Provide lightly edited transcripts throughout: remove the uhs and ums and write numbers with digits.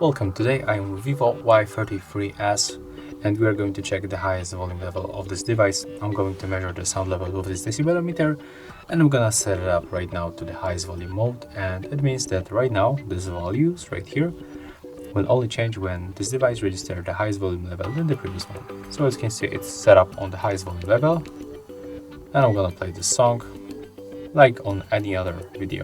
Welcome, today I am with VIVO Y33s and we are going to check the highest volume level of this device. I'm going to measure the sound level with this decibel meter and I'm gonna set it up right now to the highest volume mode, and it means that right now this values right here will only change when this device registers the highest volume level in the previous mode. So as you can see, it's set up on the highest volume level and I'm gonna play this song like on any other video.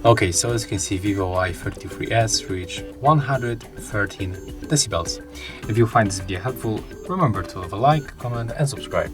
Okay, so as you can see, VIVO Y33s reach 113 decibels. If you find this video helpful, remember to leave a like, comment and subscribe.